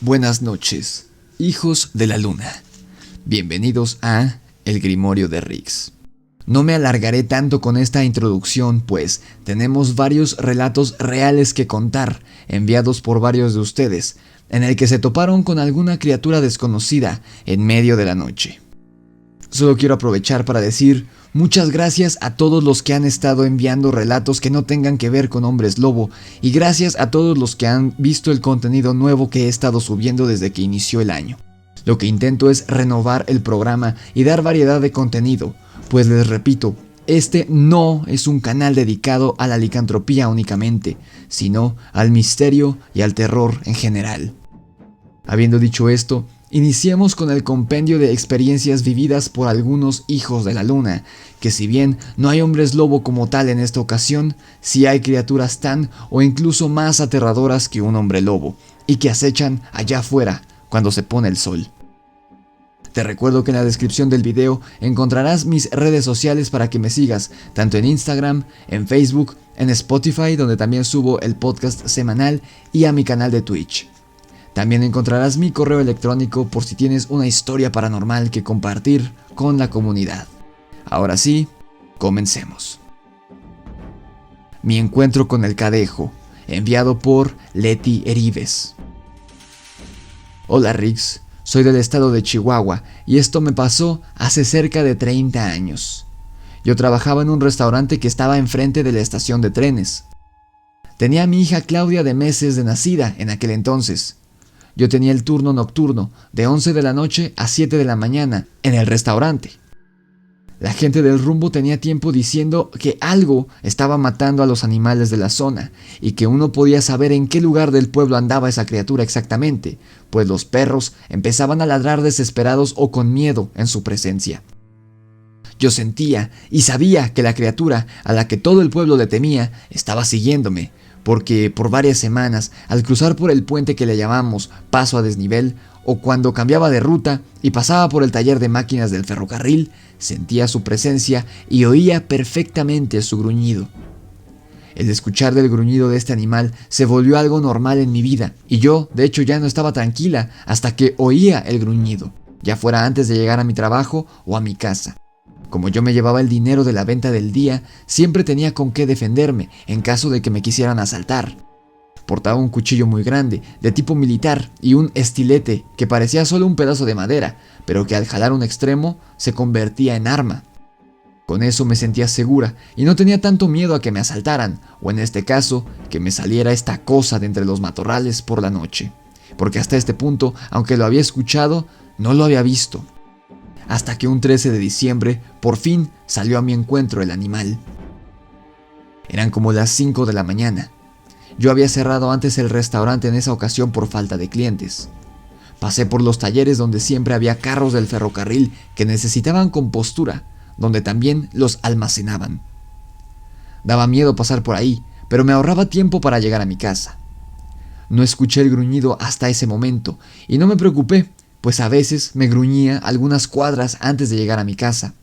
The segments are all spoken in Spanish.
Buenas noches, hijos de la luna. Bienvenidos a El Grimorio de Rix. No me alargaré tanto con esta introducción, pues tenemos varios relatos reales que contar, enviados por varios de ustedes, en el que se toparon con alguna criatura desconocida en medio de la noche. Solo quiero aprovechar para decir muchas gracias a todos los que han estado enviando relatos que no tengan que ver con hombres lobo, y gracias a todos los que han visto el contenido nuevo que he estado subiendo desde que inició el año. Lo que intento es renovar el programa y dar variedad de contenido, pues les repito, este no es un canal dedicado a la licantropía únicamente, sino al misterio y al terror en general. Habiendo dicho esto, iniciemos con el compendio de experiencias vividas por algunos hijos de la luna, que si bien no hay hombres lobo como tal en esta ocasión, sí hay criaturas tan o incluso más aterradoras que un hombre lobo, y que acechan allá afuera cuando se pone el sol. Te recuerdo que en la descripción del video encontrarás mis redes sociales para que me sigas, tanto en Instagram, en Facebook, en Spotify, donde también subo el podcast semanal, y a mi canal de Twitch. También encontrarás mi correo electrónico por si tienes una historia paranormal que compartir con la comunidad. Ahora sí, comencemos. Mi encuentro con el cadejo, enviado por Leti Erives. Hola Rix, soy del estado de Chihuahua y esto me pasó hace cerca de 30 años. Yo trabajaba en un restaurante que estaba enfrente de la estación de trenes. Tenía a mi hija Claudia de meses de nacida en aquel entonces. Yo tenía el turno nocturno, de 11 de la noche a 7 de la mañana, en el restaurante. La gente del rumbo tenía tiempo diciendo que algo estaba matando a los animales de la zona, y que uno podía saber en qué lugar del pueblo andaba esa criatura exactamente, pues los perros empezaban a ladrar desesperados o con miedo en su presencia. Yo sentía y sabía que la criatura, a la que todo el pueblo le temía, estaba siguiéndome, porque por varias semanas, al cruzar por el puente que le llamamos paso a desnivel, o cuando cambiaba de ruta y pasaba por el taller de máquinas del ferrocarril, sentía su presencia y oía perfectamente su gruñido. El escuchar del gruñido de este animal se volvió algo normal en mi vida, y yo, de hecho, ya no estaba tranquila hasta que oía el gruñido, ya fuera antes de llegar a mi trabajo o a mi casa. Como yo me llevaba el dinero de la venta del día, siempre tenía con qué defenderme en caso de que me quisieran asaltar. Portaba un cuchillo muy grande, de tipo militar, y un estilete que parecía solo un pedazo de madera, pero que al jalar un extremo se convertía en arma. Con eso me sentía segura y no tenía tanto miedo a que me asaltaran, o en este caso, que me saliera esta cosa de entre los matorrales por la noche. Porque hasta este punto, aunque lo había escuchado, no lo había visto. Hasta que un 13 de diciembre, por fin salió a mi encuentro el animal. Eran como las 5 de la mañana. Yo había cerrado antes el restaurante en esa ocasión por falta de clientes. Pasé por los talleres donde siempre había carros del ferrocarril que necesitaban compostura, donde también los almacenaban. Daba miedo pasar por ahí, pero me ahorraba tiempo para llegar a mi casa. No escuché el gruñido hasta ese momento y no me preocupé, pues a veces me gruñía algunas cuadras antes de llegar a mi casa.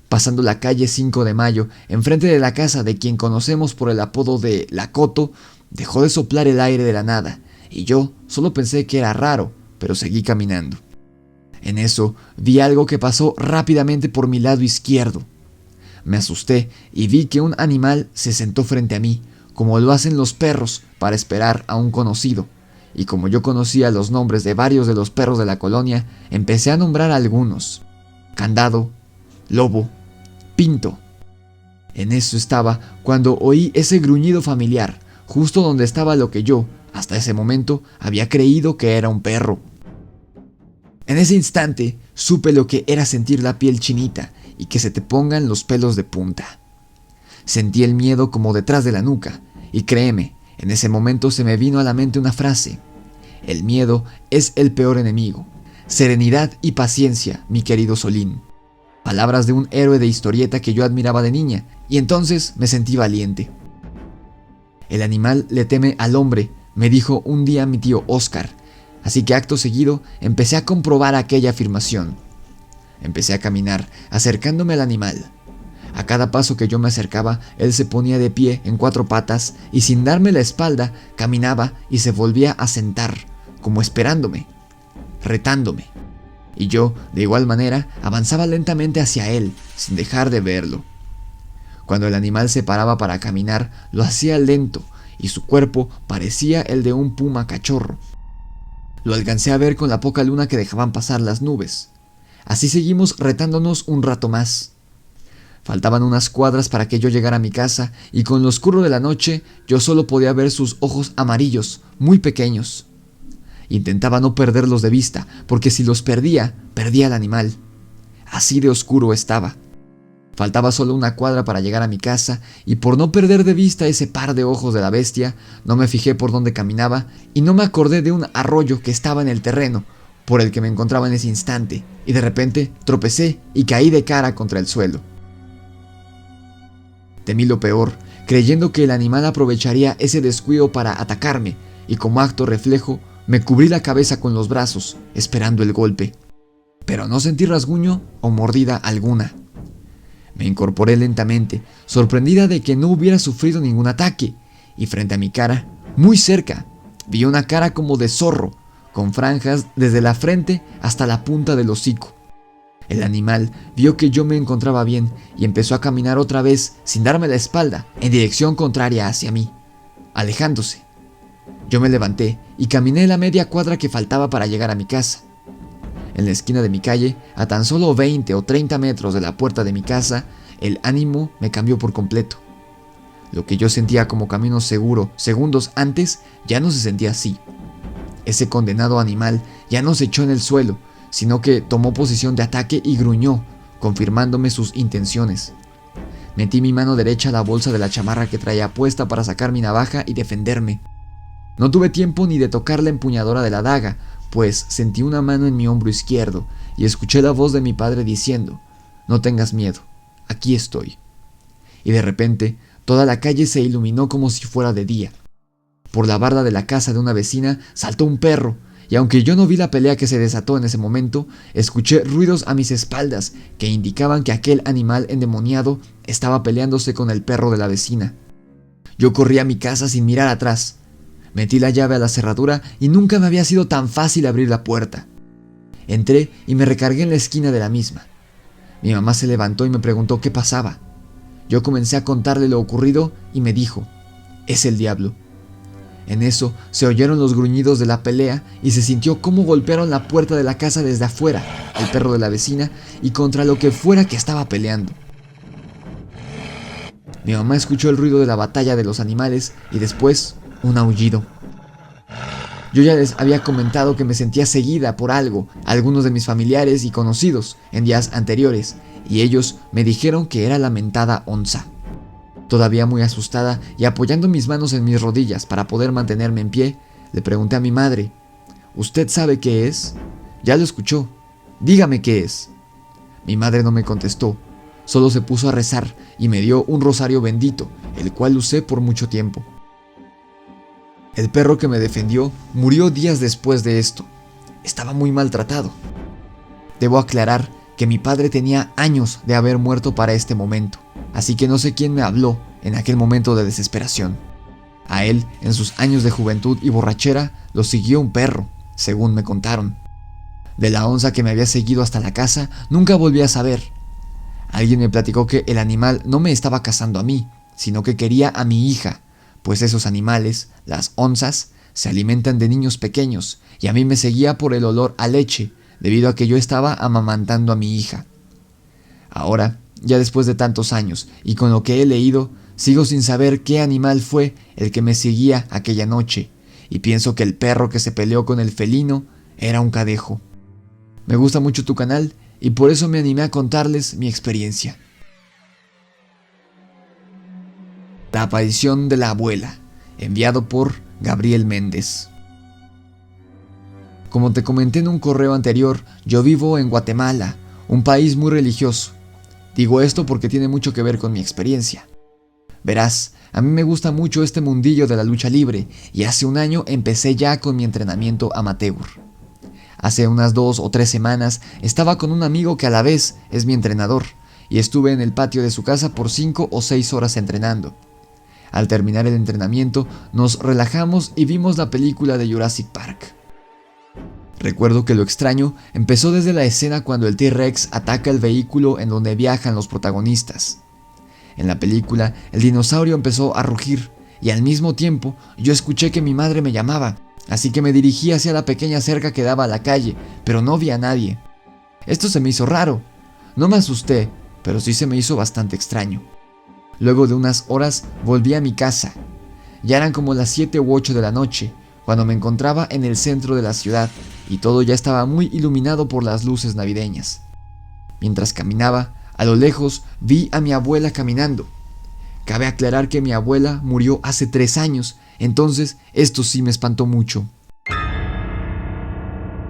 Pasando la calle 5 de Mayo, enfrente de la casa de quien conocemos por el apodo de La Coto, dejó de soplar el aire de la nada, y yo solo pensé que era raro, pero seguí caminando. En eso vi algo que pasó rápidamente por mi lado izquierdo. Me asusté y vi que un animal se sentó frente a mí, como lo hacen los perros para esperar a un conocido. Y como yo conocía los nombres de varios de los perros de la colonia, empecé a nombrar a algunos: Candado, Lobo, Pinto. En eso estaba cuando oí ese gruñido familiar, justo donde estaba lo que yo, hasta ese momento, había creído que era un perro. En ese instante, supe lo que era sentir la piel chinita y que se te pongan los pelos de punta. Sentí el miedo como detrás de la nuca, y créeme, en ese momento se me vino a la mente una frase: el miedo es el peor enemigo. Serenidad y paciencia, mi querido Solín. Palabras de un héroe de historieta que yo admiraba de niña, y entonces me sentí valiente. El animal le teme al hombre, me dijo un día mi tío Oscar, así que acto seguido empecé a comprobar aquella afirmación. Empecé a caminar, acercándome al animal. A cada paso que yo me acercaba, él se ponía de pie en 4 patas y sin darme la espalda, caminaba y se volvía a sentar, como esperándome, retándome. Y yo, de igual manera, avanzaba lentamente hacia él, sin dejar de verlo. Cuando el animal se paraba para caminar, lo hacía lento, y su cuerpo parecía el de un puma cachorro. Lo alcancé a ver con la poca luna que dejaban pasar las nubes. Así seguimos retándonos un rato más. Faltaban unas cuadras para que yo llegara a mi casa, y con lo oscuro de la noche yo solo podía ver sus ojos amarillos, muy pequeños. Intentaba no perderlos de vista, porque si los perdía, perdía al animal. Así de oscuro estaba. Faltaba solo una cuadra para llegar a mi casa, y por no perder de vista ese par de ojos de la bestia, no me fijé por dónde caminaba y no me acordé de un arroyo que estaba en el terreno por el que me encontraba en ese instante, y de repente tropecé y caí de cara contra el suelo. Temí lo peor, creyendo que el animal aprovecharía ese descuido para atacarme, y como acto reflejo me cubrí la cabeza con los brazos, esperando el golpe. Pero no sentí rasguño o mordida alguna. Me incorporé lentamente, sorprendida de que no hubiera sufrido ningún ataque, y frente a mi cara, muy cerca, vi una cara como de zorro, con franjas desde la frente hasta la punta del hocico. El animal vio que yo me encontraba bien y empezó a caminar otra vez sin darme la espalda, en dirección contraria hacia mí, alejándose. Yo me levanté y caminé la media cuadra que faltaba para llegar a mi casa. En la esquina de mi calle, a tan solo 20 o 30 metros de la puerta de mi casa, el ánimo me cambió por completo. Lo que yo sentía como camino seguro segundos antes, ya no se sentía así. Ese condenado animal ya no se echó en el suelo, sino que tomó posición de ataque y gruñó, confirmándome sus intenciones. Metí mi mano derecha a la bolsa de la chamarra que traía puesta para sacar mi navaja y defenderme. No tuve tiempo ni de tocar la empuñadura de la daga, pues sentí una mano en mi hombro izquierdo y escuché la voz de mi padre diciendo: «No tengas miedo, aquí estoy». Y de repente, toda la calle se iluminó como si fuera de día. Por la barda de la casa de una vecina saltó un perro, y aunque yo no vi la pelea que se desató en ese momento, escuché ruidos a mis espaldas que indicaban que aquel animal endemoniado estaba peleándose con el perro de la vecina. Yo corrí a mi casa sin mirar atrás. Metí la llave a la cerradura y nunca me había sido tan fácil abrir la puerta. Entré y me recargué en la esquina de la misma. Mi mamá se levantó y me preguntó qué pasaba. Yo comencé a contarle lo ocurrido y me dijo: «Es el diablo». En eso se oyeron los gruñidos de la pelea y se sintió cómo golpearon la puerta de la casa desde afuera, el perro de la vecina, y contra lo que fuera que estaba peleando. Mi mamá escuchó el ruido de la batalla de los animales y después un aullido. Yo ya les había comentado que me sentía seguida por algo, algunos de mis familiares y conocidos, en días anteriores, y ellos me dijeron que era la mentada onza. Todavía muy asustada y apoyando mis manos en mis rodillas para poder mantenerme en pie, le pregunté a mi madre: «¿Usted sabe qué es? Ya lo escuchó. Dígame qué es». Mi madre no me contestó, solo se puso a rezar y me dio un rosario bendito, el cual usé por mucho tiempo. El perro que me defendió murió días después de esto. Estaba muy maltratado. Debo aclarar que mi padre tenía años de haber muerto para este momento, así que no sé quién me habló en aquel momento de desesperación. A él, en sus años de juventud y borrachera, lo siguió un perro, según me contaron. De la onza que me había seguido hasta la casa, nunca volví a saber. Alguien me platicó que el animal no me estaba cazando a mí, sino que quería a mi hija, pues esos animales, las onzas, se alimentan de niños pequeños, y a mí me seguía por el olor a leche, debido a que yo estaba amamantando a mi hija. Ahora, ya después de tantos años, y con lo que he leído, sigo sin saber qué animal fue el que me seguía aquella noche, y pienso que el perro que se peleó con el felino era un cadejo. Me gusta mucho tu canal, y por eso me animé a contarles mi experiencia. La aparición de la abuela, enviado por Gabriel Méndez. Como te comenté en un correo anterior, yo vivo en Guatemala, un país muy religioso. Digo esto porque tiene mucho que ver con mi experiencia. Verás, a mí me gusta mucho este mundillo de la lucha libre y hace un año empecé ya con mi entrenamiento amateur. Hace unas 2 o 3 semanas estaba con un amigo que a la vez es mi entrenador y estuve en el patio de su casa por 5 o 6 horas entrenando. Al terminar el entrenamiento nos relajamos y vimos la película de Jurassic Park. Recuerdo que lo extraño empezó desde la escena cuando el T-Rex ataca el vehículo en donde viajan los protagonistas. En la película, el dinosaurio empezó a rugir y al mismo tiempo yo escuché que mi madre me llamaba, así que me dirigí hacia la pequeña cerca que daba a la calle, pero no vi a nadie. Esto se me hizo raro. No me asusté, pero sí se me hizo bastante extraño. Luego de unas horas volví a mi casa. Ya eran como las 7 u 8 de la noche, cuando me encontraba en el centro de la ciudad y todo ya estaba muy iluminado por las luces navideñas. Mientras caminaba, a lo lejos vi a mi abuela caminando. Cabe aclarar que mi abuela murió hace 3 años, entonces esto sí me espantó mucho.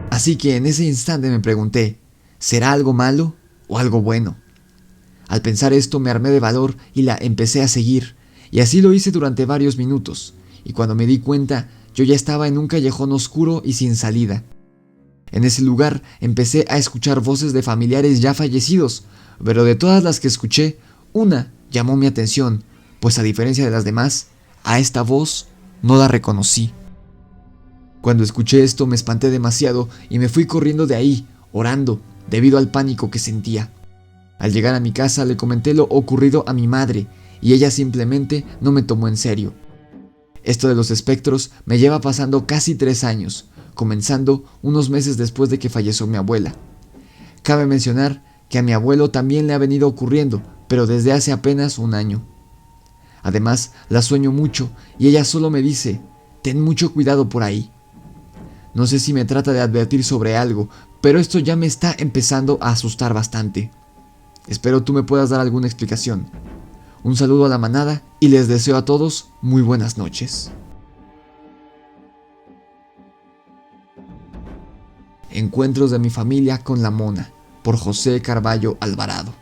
Así que en ese instante me pregunté, ¿será algo malo o algo bueno? Al pensar esto me armé de valor y la empecé a seguir, y así lo hice durante varios minutos, y cuando me di cuenta, yo ya estaba en un callejón oscuro y sin salida. En ese lugar empecé a escuchar voces de familiares ya fallecidos, pero de todas las que escuché, una llamó mi atención, pues a diferencia de las demás, a esta voz no la reconocí. Cuando escuché esto me espanté demasiado y me fui corriendo de ahí, orando, debido al pánico que sentía. Al llegar a mi casa le comenté lo ocurrido a mi madre, y ella simplemente no me tomó en serio. Esto de los espectros me lleva pasando casi 3 años, comenzando unos meses después de que falleció mi abuela. Cabe mencionar que a mi abuelo también le ha venido ocurriendo, pero desde hace apenas 1 año. Además, la sueño mucho y ella solo me dice, ten mucho cuidado por ahí. No sé si me trata de advertir sobre algo, pero esto ya me está empezando a asustar bastante. Espero tú me puedas dar alguna explicación. Un saludo a la manada y les deseo a todos muy buenas noches. Encuentros de mi familia con la mona, por José Carballo Alvarado.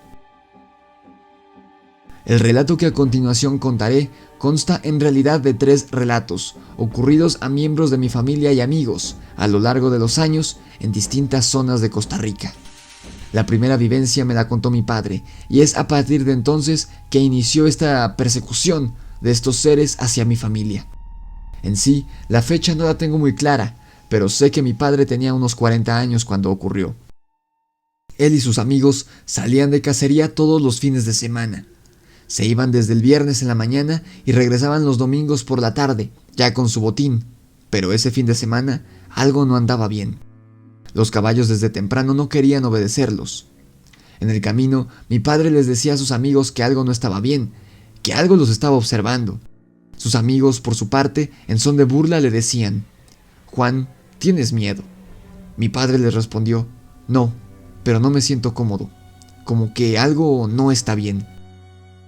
El relato que a continuación contaré consta en realidad de 3 relatos, ocurridos a miembros de mi familia y amigos, a lo largo de los años, en distintas zonas de Costa Rica. La primera vivencia me la contó mi padre, y es a partir de entonces que inició esta persecución de estos seres hacia mi familia. En sí, la fecha no la tengo muy clara, pero sé que mi padre tenía unos 40 años cuando ocurrió. Él y sus amigos salían de cacería todos los fines de semana. Se iban desde el viernes en la mañana y regresaban los domingos por la tarde, ya con su botín, pero ese fin de semana algo no andaba bien. Los caballos desde temprano no querían obedecerlos. En el camino, mi padre les decía a sus amigos que algo no estaba bien, que algo los estaba observando. Sus amigos, por su parte, en son de burla le decían, «Juan, ¿tienes miedo?» Mi padre les respondió, «No, pero no me siento cómodo, como que algo no está bien».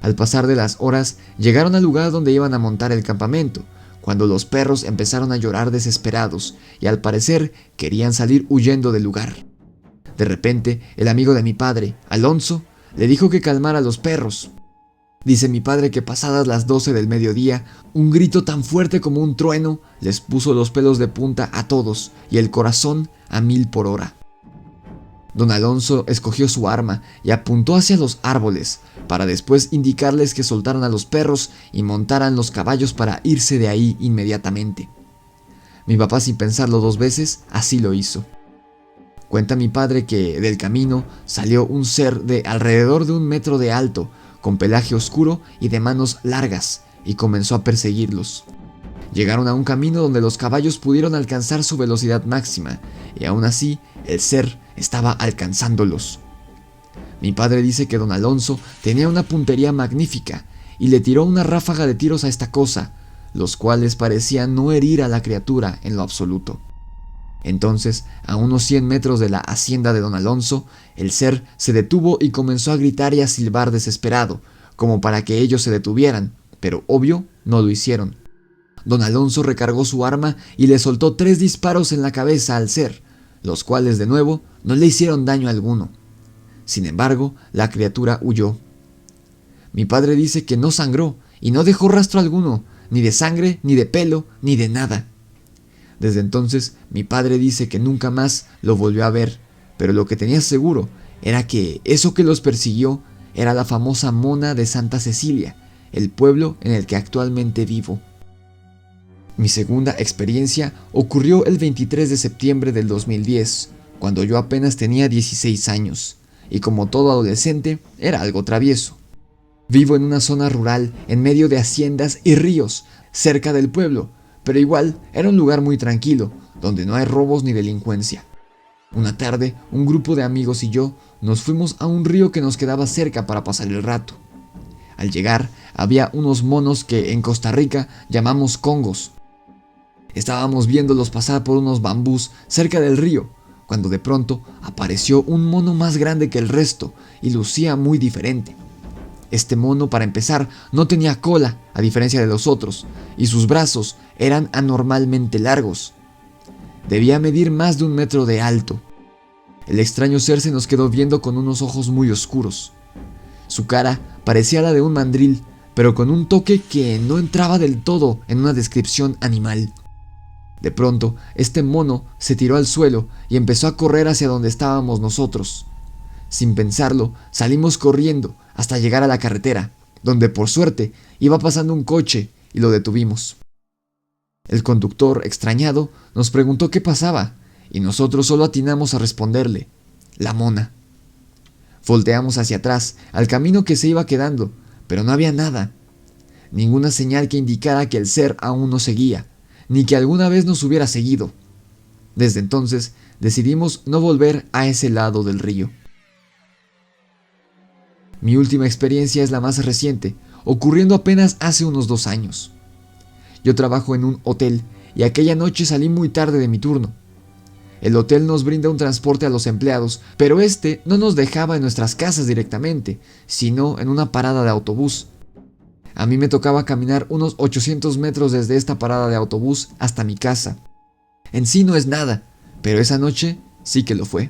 Al pasar de las horas, llegaron al lugar donde iban a montar el campamento, cuando los perros empezaron a llorar desesperados y al parecer querían salir huyendo del lugar. De repente, el amigo de mi padre, Alonso, le dijo que calmara a los perros. Dice mi padre que pasadas las 12 del mediodía, un grito tan fuerte como un trueno les puso los pelos de punta a todos y el corazón a 1000 por hora. Don Alonso escogió su arma y apuntó hacia los árboles, para después indicarles que soltaran a los perros y montaran los caballos para irse de ahí inmediatamente. Mi papá, sin pensarlo 2 veces, así lo hizo. Cuenta mi padre que del camino salió un ser de alrededor de 1 metro de alto, con pelaje oscuro y de manos largas, y comenzó a perseguirlos. Llegaron a un camino donde los caballos pudieron alcanzar su velocidad máxima, y aún así el ser estaba alcanzándolos. Mi padre dice que don Alonso tenía una puntería magnífica y le tiró una ráfaga de tiros a esta cosa, los cuales parecían no herir a la criatura en lo absoluto. Entonces, a unos 100 metros de la hacienda de don Alonso, el ser se detuvo y comenzó a gritar y a silbar desesperado, como para que ellos se detuvieran, pero obvio no lo hicieron. Don Alonso recargó su arma y le soltó 3 disparos en la cabeza al ser, los cuales de nuevo no le hicieron daño alguno. Sin embargo, la criatura huyó. Mi padre dice que no sangró y no dejó rastro alguno, ni de sangre, ni de pelo, ni de nada. Desde entonces, mi padre dice que nunca más lo volvió a ver, pero lo que tenía seguro era que eso que los persiguió era la famosa mona de Santa Cecilia, el pueblo en el que actualmente vivo. Mi segunda experiencia ocurrió el 23 de septiembre del 2010, cuando yo apenas tenía 16 años, y como todo adolescente, era algo travieso. Vivo en una zona rural, en medio de haciendas y ríos, cerca del pueblo, pero igual era un lugar muy tranquilo, donde no hay robos ni delincuencia. Una tarde, un grupo de amigos y yo nos fuimos a un río que nos quedaba cerca para pasar el rato. Al llegar, había unos monos que en Costa Rica llamamos congos. Estábamos viéndolos pasar por unos bambús cerca del río, cuando de pronto apareció un mono más grande que el resto y lucía muy diferente. Este mono, para empezar, no tenía cola, a diferencia de los otros, y sus brazos eran anormalmente largos. Debía medir más de 1 metro de alto. El extraño ser se nos quedó viendo con unos ojos muy oscuros. Su cara parecía la de un mandril, pero con un toque que no entraba del todo en una descripción animal. De pronto, este mono se tiró al suelo y empezó a correr hacia donde estábamos nosotros. Sin pensarlo, salimos corriendo hasta llegar a la carretera, donde por suerte iba pasando un coche y lo detuvimos. El conductor, extrañado, nos preguntó qué pasaba, y nosotros solo atinamos a responderle: la mona. Volteamos hacia atrás, al camino que se iba quedando, pero no había nada. Ninguna señal que indicara que el ser aún nos seguía, ni que alguna vez nos hubiera seguido. Desde entonces, decidimos no volver a ese lado del río. Mi última experiencia es la más reciente, ocurriendo apenas hace unos 2 años. Yo trabajo en un hotel y aquella noche salí muy tarde de mi turno. El hotel nos brinda un transporte a los empleados, pero este no nos dejaba en nuestras casas directamente, sino en una parada de autobús. A mí me tocaba caminar unos 800 metros desde esta parada de autobús hasta mi casa. En sí no es nada, pero esa noche sí que lo fue.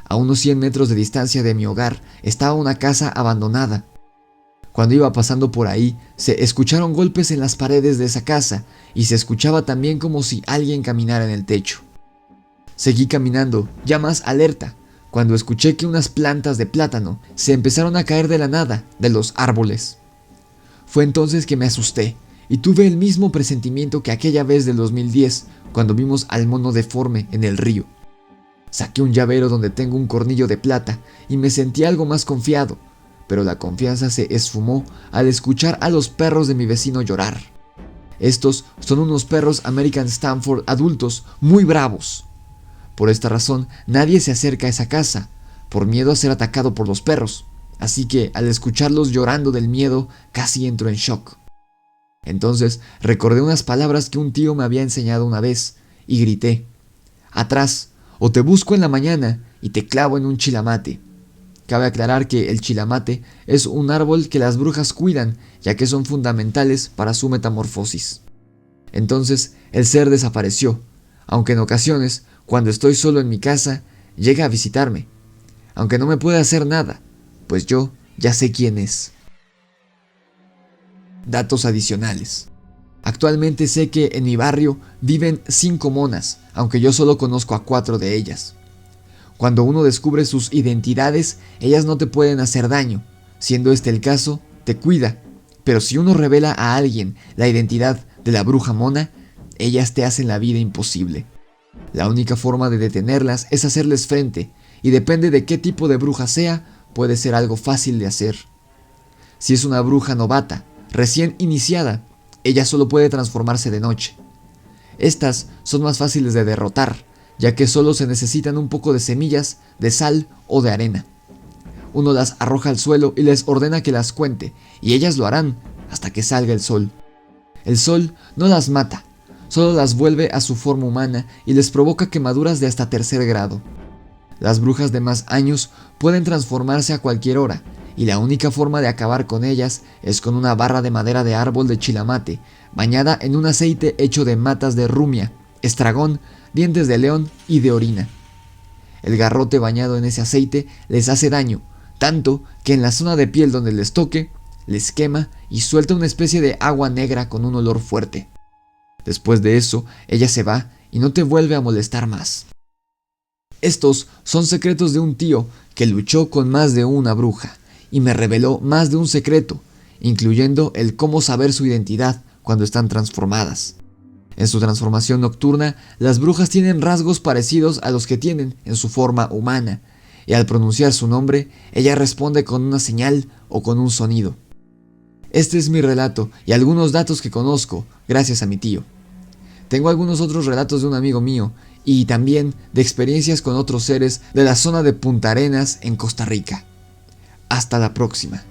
A unos 100 metros de distancia de mi hogar estaba una casa abandonada. Cuando iba pasando por ahí, se escucharon golpes en las paredes de esa casa y se escuchaba también como si alguien caminara en el techo. Seguí caminando, ya más alerta, cuando escuché que unas plantas de plátano se empezaron a caer de la nada, de los árboles. Fue entonces que me asusté y tuve el mismo presentimiento que aquella vez del 2010, cuando vimos al mono deforme en el río. Saqué un llavero donde tengo un cornillo de plata y me sentí algo más confiado, pero la confianza se esfumó al escuchar a los perros de mi vecino llorar. Estos son unos perros American Stanford adultos muy bravos. Por esta razón, nadie se acerca a esa casa, por miedo a ser atacado por los perros, así que al escucharlos llorando del miedo, casi entro en shock. Entonces recordé unas palabras que un tío me había enseñado una vez, y grité: atrás, o te busco en la mañana y te clavo en un chilamate. Cabe aclarar que el chilamate es un árbol que las brujas cuidan, ya que son fundamentales para su metamorfosis. Entonces el ser desapareció, aunque en ocasiones, cuando estoy solo en mi casa, llega a visitarme, aunque no me puede hacer nada, pues yo ya sé quién es. Datos adicionales. Actualmente sé que en mi barrio viven 5 monas, aunque yo solo conozco a 4 de ellas. Cuando uno descubre sus identidades, ellas no te pueden hacer daño. Siendo este el caso, te cuida. Pero si uno revela a alguien la identidad de la bruja mona, ellas te hacen la vida imposible. La única forma de detenerlas es hacerles frente, y depende de qué tipo de bruja sea, puede ser algo fácil de hacer. Si es una bruja novata, recién iniciada, ella solo puede transformarse de noche. Estas son más fáciles de derrotar, ya que solo se necesitan un poco de semillas, de sal o de arena. Uno las arroja al suelo y les ordena que las cuente, y ellas lo harán hasta que salga el sol. El sol no las mata, solo las vuelve a su forma humana y les provoca quemaduras de hasta 3er grado. Las brujas de más años pueden transformarse a cualquier hora, y la única forma de acabar con ellas es con una barra de madera de árbol de chilamate, bañada en un aceite hecho de matas de rumia, estragón, dientes de león y de orina. El garrote bañado en ese aceite les hace daño, tanto que en la zona de piel donde les toque, les quema y suelta una especie de agua negra con un olor fuerte. Después de eso, ella se va y no te vuelve a molestar más. Estos son secretos de un tío que luchó con más de una bruja y me reveló más de un secreto, incluyendo el cómo saber su identidad cuando están transformadas. En su transformación nocturna, las brujas tienen rasgos parecidos a los que tienen en su forma humana, y al pronunciar su nombre, ella responde con una señal o con un sonido. Este es mi relato y algunos datos que conozco gracias a mi tío. Tengo algunos otros relatos de un amigo mío y también de experiencias con otros seres de la zona de Punta Arenas en Costa Rica. Hasta la próxima.